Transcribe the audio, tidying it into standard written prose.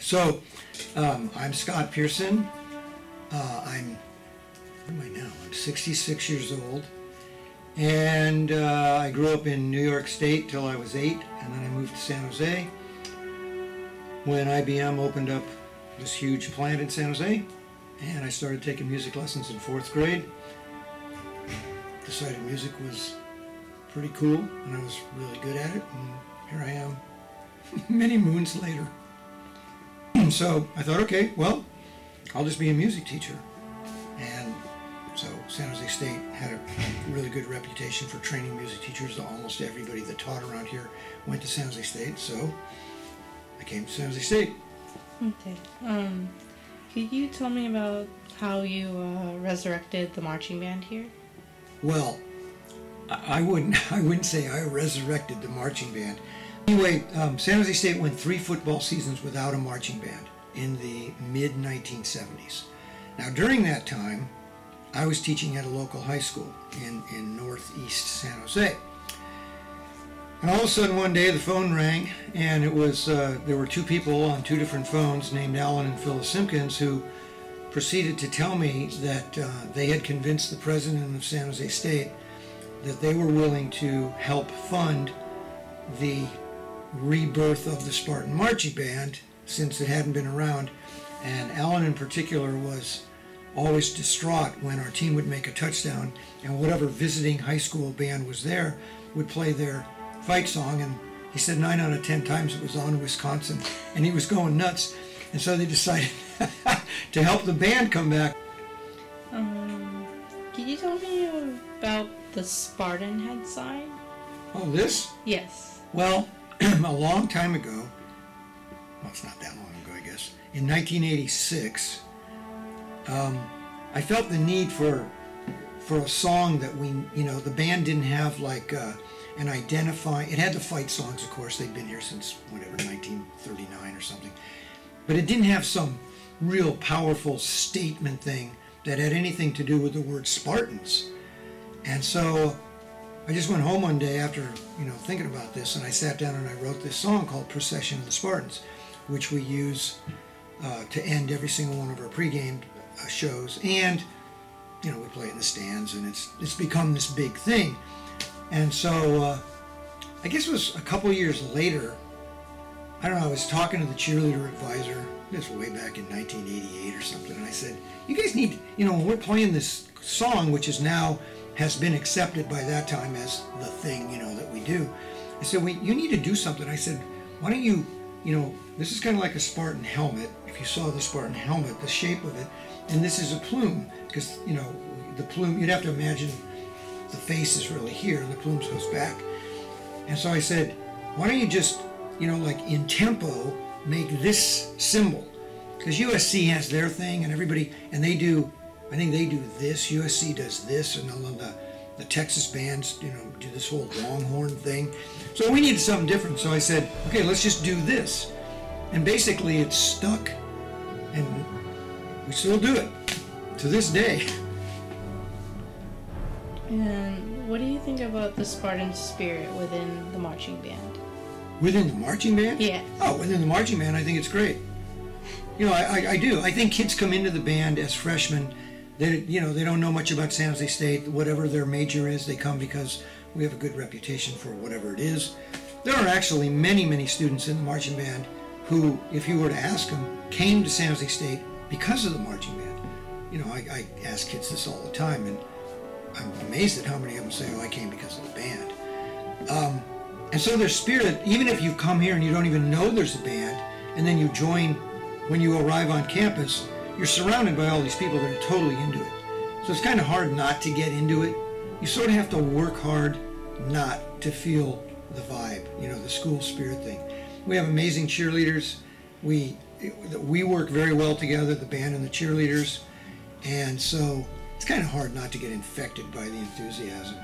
So I'm Scott Pierson. What am I now? I'm 66 years old. And I grew up in New York State till I was 8, and then I moved to San Jose when IBM opened up this huge plant in San Jose, and I started taking music lessons in 4th grade. Decided music was pretty cool, and I was really good at it, and here I am many moons later. So I thought, okay, well, I'll just be a music teacher. And so San Jose State had a really good reputation for training music teachers. Almost everybody that taught around here went to San Jose State, so I came to San Jose State. Okay. Could you tell me about how you resurrected the marching band here? Well, I wouldn't say I resurrected the marching band. Anyway, San Jose State went 3 football seasons without a marching band in the mid-1970s. Now, during that time, I was teaching at a local high school in northeast San Jose. And all of a sudden one day the phone rang, and it was there were 2 people on 2 different phones named Alan and Phyllis Simpkins who proceeded to tell me that they had convinced the president of San Jose State that they were willing to help fund the rebirth of the Spartan marching band since it hadn't been around. And Alan in particular was always distraught when our team would make a touchdown and whatever visiting high school band was there would play their fight song, and he said 9 out of 10 times it was on Wisconsin, and he was going nuts. And so they decided to help the band come back. Can you tell me about the Spartan head sign? Oh, this? Yes. Well, a long time ago, well, it's not that long ago, I guess, in 1986, I felt the need for a song that the band didn't have like an identifying. It had the fight songs, of course. They'd been here since whatever 1939 or something, but it didn't have some real powerful statement thing that had anything to do with the word Spartans. And so I just went home one day after thinking about this, and I sat down and I wrote this song called "Procession of the Spartans," which we use to end every single one of our pregame shows, and we play it in the stands, and it's become this big thing. And so I guess it was a couple years later, I don't know, I was talking to the cheerleader advisor, this was way back in 1988 or something, and I said, you guys need, when we're playing this song, which is now has been accepted by that time as the thing that we do, I said, you need to do something. I said, why don't you, this is kind of like a Spartan helmet. If you saw the Spartan helmet, the shape of it, and this is a plume, because the plume, you'd have to imagine the face is really here and the plume goes back. And so I said, why don't you just like in tempo make this symbol, because USC has their thing, and everybody, and they do, I think they do this, USC does this, and all of the Texas bands do this whole Longhorn thing. So we needed something different. So I said, okay, let's just do this. And basically it's stuck, and we still do it to this day. And what do you think about the Spartan spirit within the marching band? Within the marching band? Yeah. Oh, within the marching band, I think it's great. I do. I think kids come into the band as freshmen. They don't know much about San Jose State. Whatever their major is, they come because we have a good reputation for whatever it is. There are actually many, many students in the marching band who, if you were to ask them, came to San Jose State because of the marching band. I ask kids this all the time, and I'm amazed at how many of them say, oh, I came because of the band. And so their spirit, even if you come here and you don't even know there's a band, and then you join when you arrive on campus, you're surrounded by all these people that are totally into it. So it's kind of hard not to get into it. You sort of have to work hard not to feel the vibe, the school spirit thing. We have amazing cheerleaders. We work very well together, the band and the cheerleaders, and so it's kind of hard not to get infected by the enthusiasm.